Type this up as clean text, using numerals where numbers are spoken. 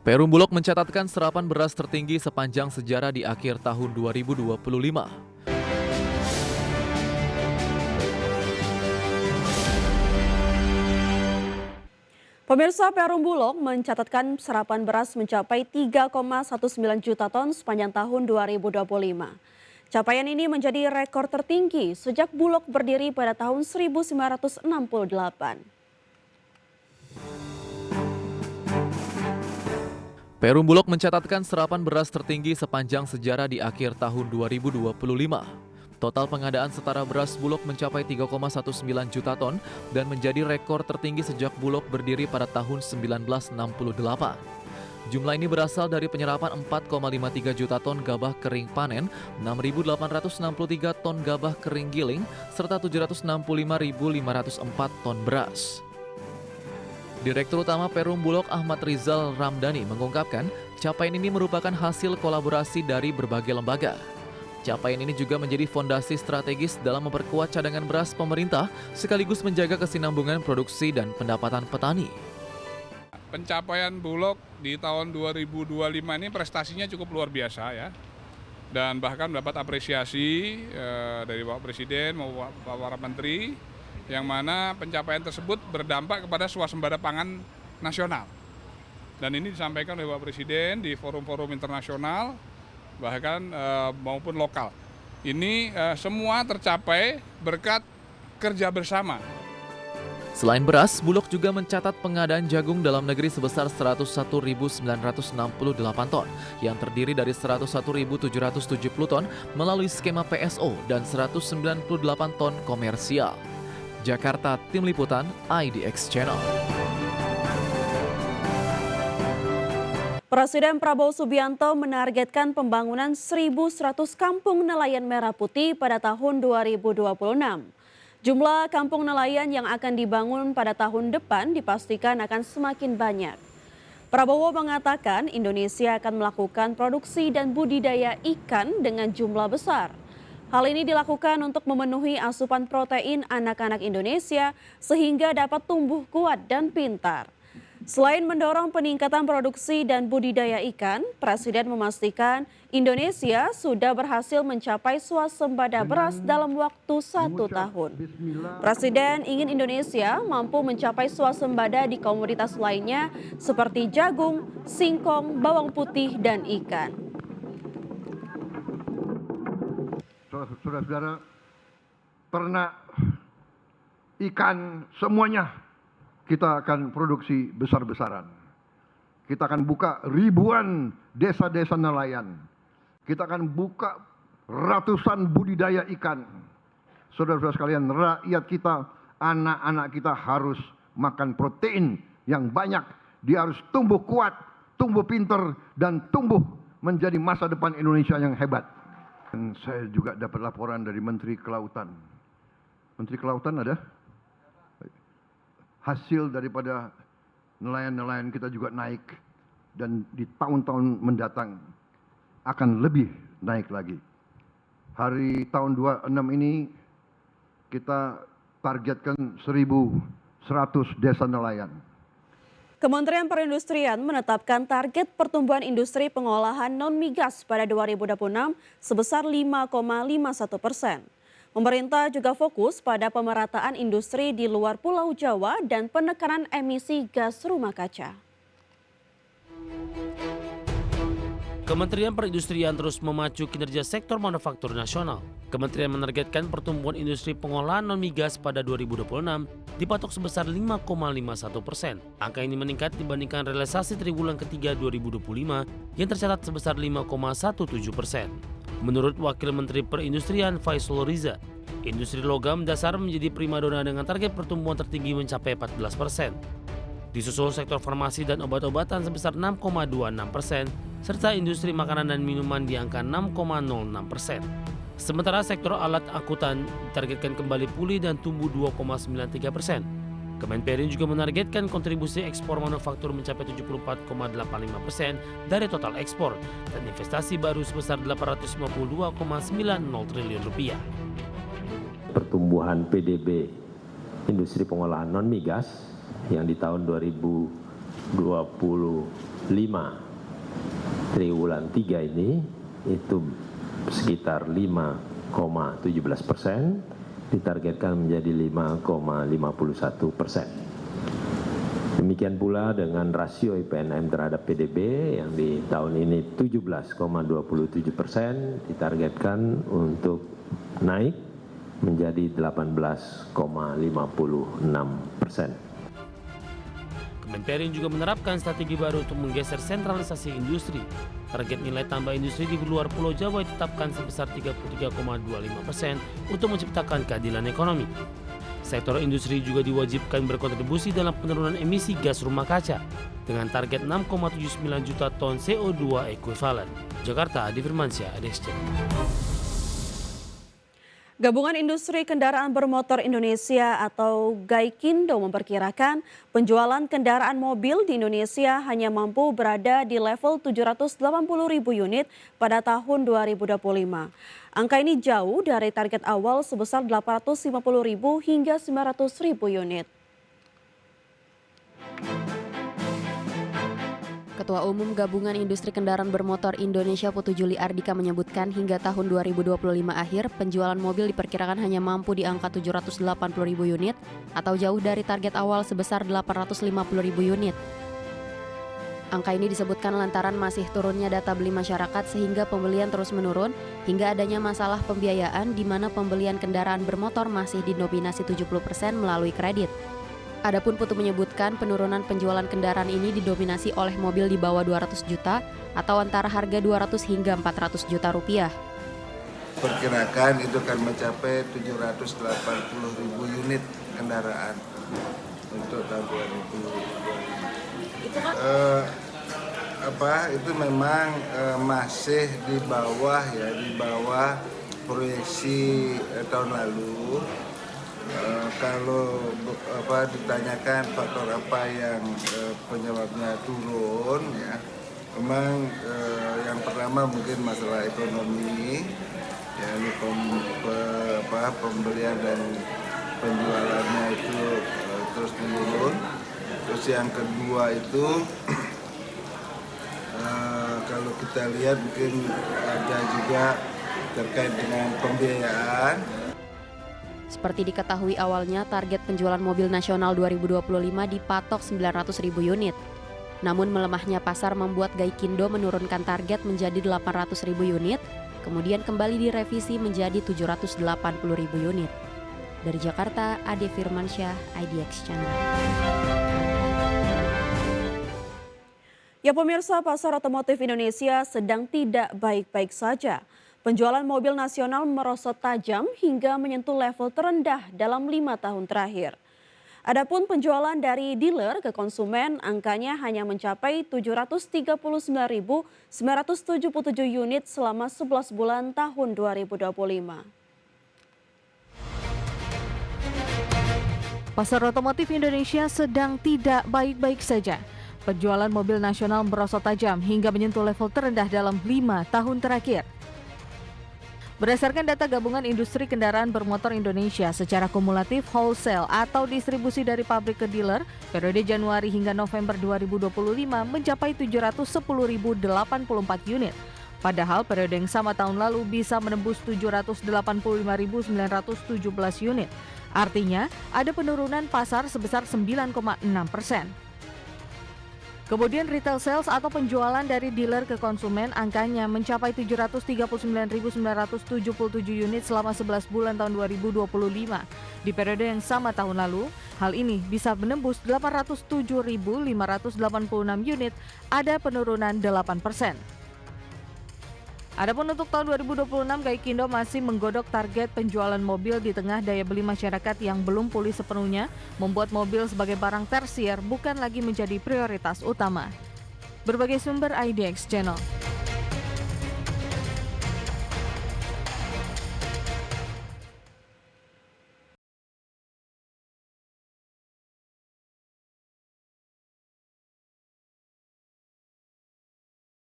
Perum Bulog mencatatkan serapan beras tertinggi sepanjang sejarah di akhir tahun 2025. Pemirsa, Perum Bulog mencatatkan serapan beras mencapai 3,19 juta ton sepanjang tahun 2025. Capaian ini menjadi rekor tertinggi sejak Bulog berdiri pada tahun 1968. Perum Bulog mencatatkan serapan beras tertinggi sepanjang sejarah di akhir tahun 2025. Total pengadaan setara beras Bulog mencapai 3,19 juta ton dan menjadi rekor tertinggi sejak Bulog berdiri pada tahun 1968. Jumlah ini berasal dari penyerapan 4,53 juta ton gabah kering panen, 6.863 ton gabah kering giling, serta 765.504 ton beras. Direktur Utama Perum Bulog Ahmad Rizal Ramdhani mengungkapkan, capaian ini merupakan hasil kolaborasi dari berbagai lembaga. Capaian ini juga menjadi fondasi strategis dalam memperkuat cadangan beras pemerintah sekaligus menjaga kesinambungan produksi dan pendapatan petani. Pencapaian Bulog di tahun 2025 ini prestasinya cukup luar biasa ya. Dan bahkan mendapat apresiasi dari Bapak Presiden maupun para Menteri, yang mana pencapaian tersebut berdampak kepada swasembada pangan nasional. Dan ini disampaikan oleh Bapak Presiden di forum-forum internasional, bahkan maupun lokal. Ini semua tercapai berkat kerja bersama. Selain beras, Bulog juga mencatat pengadaan jagung dalam negeri sebesar 101.968 ton, yang terdiri dari 101.770 ton melalui skema PSO dan 198 ton komersial. Jakarta, Tim Liputan, IDX Channel. Presiden Prabowo Subianto menargetkan pembangunan 1.100 kampung nelayan merah putih pada tahun 2026. Jumlah kampung nelayan yang akan dibangun pada tahun depan dipastikan akan semakin banyak. Prabowo mengatakan Indonesia akan melakukan produksi dan budidaya ikan dengan jumlah besar. Hal ini dilakukan untuk memenuhi asupan protein anak-anak Indonesia sehingga dapat tumbuh kuat dan pintar. Selain mendorong peningkatan produksi dan budidaya ikan, Presiden memastikan Indonesia sudah berhasil mencapai swasembada beras dalam waktu 1 tahun. Presiden ingin Indonesia mampu mencapai swasembada di komoditas lainnya seperti jagung, singkong, bawang putih, dan ikan. Saudara-saudara, ternak, ikan, semuanya kita akan produksi besar-besaran. Kita akan buka ribuan desa-desa nelayan. Kita akan buka ratusan budidaya ikan. Saudara-saudara sekalian, rakyat kita, anak-anak kita harus makan protein yang banyak. Dia harus tumbuh kuat, tumbuh pinter, dan tumbuh menjadi masa depan Indonesia yang hebat. Dan saya juga dapat laporan dari Menteri Kelautan. Menteri Kelautan ada? Hasil daripada nelayan-nelayan kita juga naik. Dan di tahun-tahun mendatang akan lebih naik lagi. Hari tahun 26 ini kita targetkan 1.100 desa nelayan. Kementerian Perindustrian menetapkan target pertumbuhan industri pengolahan non-migas pada 2026 sebesar 5,51%. Pemerintah juga fokus pada pemerataan industri di luar Pulau Jawa dan penekanan emisi gas rumah kaca. Kementerian Perindustrian terus memacu kinerja sektor manufaktur nasional. Kementerian menargetkan pertumbuhan industri pengolahan non-migas pada 2026 dipatok sebesar 5,51%. Angka ini meningkat dibandingkan realisasi triwulan ketiga 2025 yang tercatat sebesar 5,17%. Menurut Wakil Menteri Perindustrian Faisal Riza, industri logam dasar menjadi primadona dengan target pertumbuhan tertinggi mencapai 14%. Disusul sektor farmasi dan obat-obatan sebesar 6,26%, serta industri makanan dan minuman di angka 6,06%. Sementara sektor alat angkutan ditargetkan kembali pulih dan tumbuh 2,93%. Kemenperin juga menargetkan kontribusi ekspor manufaktur mencapai 74,85% dari total ekspor dan investasi baru sebesar 852,90 triliun rupiah. Pertumbuhan PDB industri pengolahan non-migas yang di tahun 2025 triwulan 3 ini itu sekitar 5,17%, ditargetkan menjadi 5,51%. Demikian pula dengan rasio IPNM terhadap PDB yang di tahun ini 17,27%, ditargetkan untuk naik menjadi 18,56%. Kemenperin juga menerapkan strategi baru untuk menggeser sentralisasi industri. Target nilai tambah industri di luar Pulau Jawa ditetapkan sebesar 33,25% untuk menciptakan keadilan ekonomi. Sektor industri juga diwajibkan berkontribusi dalam penurunan emisi gas rumah kaca dengan target 6,79 juta ton CO2 ekuivalen. Jakarta, Adi Firmansyah, ADSC. Gabungan Industri Kendaraan Bermotor Indonesia atau Gaikindo memperkirakan penjualan kendaraan mobil di Indonesia hanya mampu berada di level 780.000 unit pada tahun 2025. Angka ini jauh dari target awal sebesar 850.000 hingga 900.000 unit. Ketua Umum Gabungan Industri Kendaraan Bermotor Indonesia Putu Juli Ardika menyebutkan hingga tahun 2025 akhir penjualan mobil diperkirakan hanya mampu di angka 780.000 unit atau jauh dari target awal sebesar 850.000 unit. Angka ini disebutkan lantaran masih turunnya data beli masyarakat sehingga pembelian terus menurun hingga adanya masalah pembiayaan di mana pembelian kendaraan bermotor masih didominasi 70% melalui kredit. Adapun Putu menyebutkan penurunan penjualan kendaraan ini didominasi oleh mobil di bawah 200 juta atau antara harga 200 hingga 400 juta rupiah. Perkirakan itu akan mencapai 780.000 unit kendaraan untuk tahun 2025. Itu memang masih di bawah proyeksi tahun lalu. Kalau ditanyakan faktor apa yang penyebabnya turun, ya, memang yang pertama mungkin masalah ekonomi, ya, pembelian dan penjualannya itu terus menurun. Terus yang kedua itu kalau kita lihat mungkin ada juga terkait dengan pembiayaan. Seperti diketahui awalnya, target penjualan mobil nasional 2025 dipatok 900.000 unit. Namun melemahnya pasar membuat Gaikindo menurunkan target menjadi 800.000 unit, kemudian kembali direvisi menjadi 780.000 unit. Dari Jakarta, Ade Firmansyah, IDX Channel. Ya pemirsa, pasar otomotif Indonesia sedang tidak baik-baik saja. Penjualan mobil nasional merosot tajam hingga menyentuh level terendah dalam 5 tahun terakhir. Adapun penjualan dari dealer ke konsumen angkanya hanya mencapai 739.977 unit selama 11 bulan tahun 2025. Pasar otomotif Indonesia sedang tidak baik-baik saja. Penjualan mobil nasional merosot tajam hingga menyentuh level terendah dalam 5 tahun terakhir. Berdasarkan data Gabungan Industri Kendaraan Bermotor Indonesia, secara kumulatif wholesale atau distribusi dari pabrik ke dealer periode Januari hingga November 2025 mencapai 710.084 unit. Padahal periode yang sama tahun lalu bisa menembus 785.917 unit. Artinya ada penurunan pasar sebesar 9,6%. Kemudian retail sales atau penjualan dari dealer ke konsumen angkanya mencapai 739.977 unit selama 11 bulan tahun 2025. Di periode yang sama tahun lalu, hal ini bisa menembus 807.586 unit, ada penurunan 8%. Adapun untuk tahun 2026, Gaikindo masih menggodok target penjualan mobil di tengah daya beli masyarakat yang belum pulih sepenuhnya, membuat mobil sebagai barang tersier bukan lagi menjadi prioritas utama. Berbagai sumber IDX Channel.